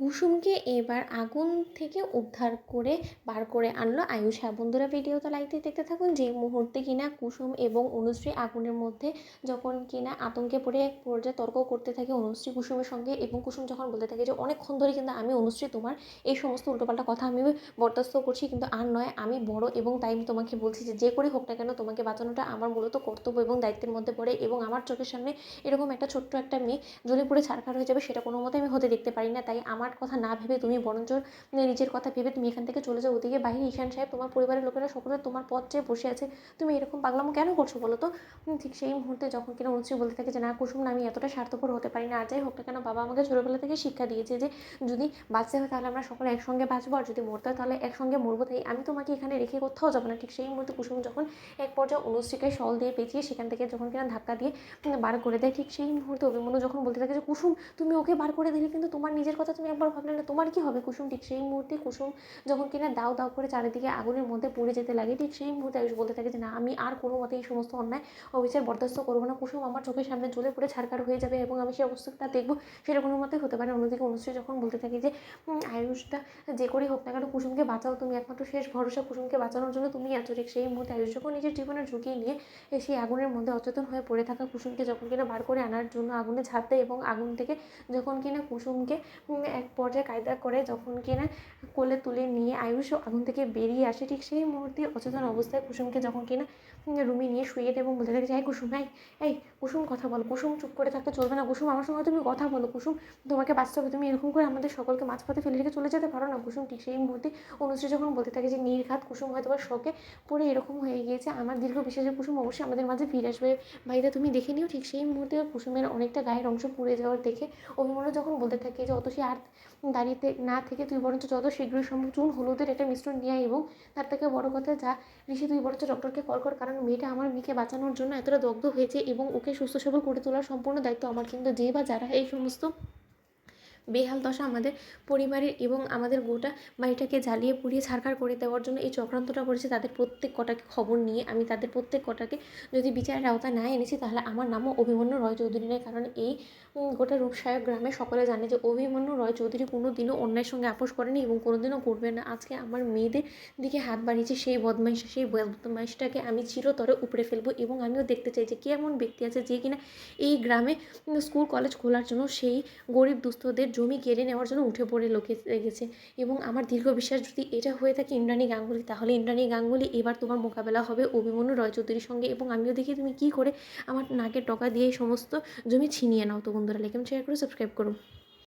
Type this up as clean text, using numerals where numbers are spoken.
কুসুমকে এবার আগুন থেকে উদ্ধার করে বার করে আনলো আয়ুষ। হ্যাঁ বন্ধুরা, ভিডিওটা লাইক দিয়ে দেখতে থাকুন। যে মুহূর্তে কিনা কুসুম এবং অনুশ্রী আগুনের মধ্যে যখন কিনা আতঙ্কে পড়ে এক পর্যায়ে তর্ক করতে থাকে অনুশ্রী কুসুমের সঙ্গে, এবং কুসুম যখন বলতে থাকে যে অনেকক্ষণ ধরে কিন্তু আমি অনুশ্রী তোমার এই সমস্ত উল্টোপাল্টা কথা আমি বরদাস্ত করছি, কিন্তু আর নয়, আমি বড় এবং তাই আমি তোমাকে বলছি যে যে করে হোক না কেন তোমাকে বাঁচানোটা আমার মূলত কর্তব্য এবং দায়িত্বের মধ্যে পড়ে, এবং আমার চোখের সামনে এরকম একটা ছোট্ট একটা মেয়ে জ্বলে পুড়ে ছারখার হয়ে যাবে সেটা কোনো মতে আমি হতে দেখতে পারি না। তাই আমার কথা না ভেবে তুমি বরঞ্চ নিজের কথা ভেবে তুমি এখান থেকে চলে যাও। ওদিকে বাইরে ঈশান সাহেব, তোমার পরিবারের লোকেরা সকলে তোমার পথ চেয়ে বসে আছে, তুমি এরকম পাগলামো কেন করছো বলো তো? ঠিক সেই মুহূর্তে যখন কিনা অনুশ্রী বলতে থাকে যে না কুসুম না, আমি এতটা স্বার্থপর হতে পারি না। আর যাই হোক না কেন, বাবা আমাকে ছোটোবেলা থেকে শিক্ষা দিয়েছে যে যদি বাঁচতে হয় তাহলে আমরা সকলে একসঙ্গে বাঁচবো, আর যদি মরতে হয় তাহলে একসঙ্গে মরবো। তাই আমি তোমাকে এখানে রেখে কোথাও যাবো না। ঠিক সেই মুহূর্তে কুসুম যখন এক পর্যায়ে অনুশ্রীকে শল দিয়ে পেঁচিয়ে সেখান থেকে যখন কিনা ধাক্কা দিয়ে বার করে দেয়, ঠিক সেই মুহূর্তে অভিমন্যু যখন বলতে থাকে যে কুসুম তুমি ওকে বার করে দিলে, কিন্তু তোমার নিজের কথা তুমি একবার ভাবলে না, তোমার কি হবে কুসুম? ঠিক সেই মুহূর্তে কুসুম যখন কিনা দাও দাও করে চারিদিকে আগুনের মধ্যে পড়ে যেতে লাগে, ঠিক সেই মুহূর্তে আয়ুষ বলতে থাকে যে না, আমি আর কোনো মতে এই সমস্ত অন্যায় অবিচার বরদাস্ত করবো না। কুসুম আমার চোখের সামনে জ্বলে পড়ে ছারখার হয়ে যাবে এবং আমি সেই অবস্থাটা দেখবো, সেটা কোনো মতে হতে পারে। অন্যদিকে অনুশ্রী যখন বলতে থাকে যে আয়ুষটা যে করেই হোক না কেন কুসুমকে বাঁচাও, তুমি একমাত্র শেষ ভরসা, কুসুমকে বাঁচানোর জন্য তুমি আছো। ঠিক সেই মুহূর্তে আয়ুষ যখন নিজের জীবনের ঝুঁকি নিয়ে সেই আগুনের মধ্যে অচেতন হয়ে পড়ে থাকা কুসুমকে যখন কিনা বার করে আনার জন্য আগুনে ঝাঁপ দেয়, এবং আগুন থেকে যখন কিনা কুসুমকে এক পর্যায়ে কায়দা করে যখন কিনা কোলে তুলে নিয়ে আয়ুষ আগুন থেকে বেরিয়ে আসে, ঠিক সেই মুহূর্তে অচেতন অবস্থায় কুসুমকে যখন কিনা রুমে নিয়ে শুয়ে দেয় এবং বলতে থাকে যে এই কুসুম, এই কুসুম কথা বলো। কুসুম চুপ করে থাকতে চলবে না। কুসুম আমার সঙ্গে তুমি কথা বলো। কুসুম তোমাকে বাঁচতে হবে, তুমি এরকম করে আমাদের সকলকে মাঝপথে ফেলে রেখে চলে যেতে পারো না কুসুম। ঠিক সেই মুহূর্তে অনুশ্রী যখন বলতে থাকে যে নির্ঘাত কুসুম হয়তো বা শোকে পড়ে এরকম হয়ে গিয়েছে, আমার দীর্ঘ বিশ্বাসের কুসুম অবশ্যই আমাদের মাঝে ফিরে আসবে, ভাইরা তুমি দেখে নিও। ঠিক সেই মুহূর্তে কুসুমের অনেকটা গায়ের অংশ পুড়ে যাওয়ার দেখে অভিমন্যু যখন বলতে থাকে যে অত সে আর দাঁড়িয়ে না থেকে তুই বরঞ্চ যত শীঘ্রই সম্ভব চুন হলুদের একটা মিশ্রণ নিয়ে আয়, এবং তার থেকে বড় কথা যা ঋষি তুই বরঞ্চ ডক্টরকে কল কর, কারণ মেয়েটা আমার মেয়েকে বাঁচানোর জন্য এতটা দগ্ধ হয়েছে এবং ওকে সুস্থ সবল করে তোলার সম্পূর্ণ দায়িত্ব আমার। কিন্তু যে বা যারা এই সমস্ত বেহাল দশা আমাদের পরিবারের এবং আমাদের গোটা বাড়িটাকে জ্বালিয়ে পুড়িয়ে ছারখার করে দেওয়ার জন্য এই চক্রান্তটা করেছে, তাদের প্রত্যেক কটাকে খবর নিয়ে আমি তাদের প্রত্যেক কটাকে যদি বিচারের আওতায় না এনেছি তাহলে আমার নামও অভিমন্যু রয় চৌধুরী নয়। কারণ এই গোটা রূপসায়ক গ্রামে সকলে জানে যে অভিমন্যু রয় চৌধুরী কোনো দিনও অন্যায়ের সঙ্গে আপোষ করেনি এবং কোনো দিনও করবে না। আজকে আমার মেয়েদের দিকে হাত বাড়িয়েছে সেই বদমাইশটাকে আমি চিরতরে উপড়ে ফেলবো, এবং আমিও দেখতে চাই যে কে এমন ব্যক্তি আছে যে কিনা এই গ্রামে স্কুল কলেজ খোলার জন্য সেই গরিব দুস্থদের জমি কেড়ে নেওয়ার জন্য উঠে পড়ে লোকে লেগেছে। এবং আমার দীর্ঘ বিশ্বাস যদি এটা হয়ে থাকে ইন্দ্রাণী গাঙ্গুলি, তাহলে ইন্দ্রাণী গাঙ্গুলি এবার তোমার মোকাবেলা হবে অভিমন্যু রয় চৌধুরীর সঙ্গে, এবং আমিও দেখি তুমি কী করে আমার নাকের টকা দিয়ে এই সমস্ত জমি ছিনিয়ে নাও। তো বন্ধুরা, লাইক এবং শেয়ার করে সাবস্ক্রাইব করো।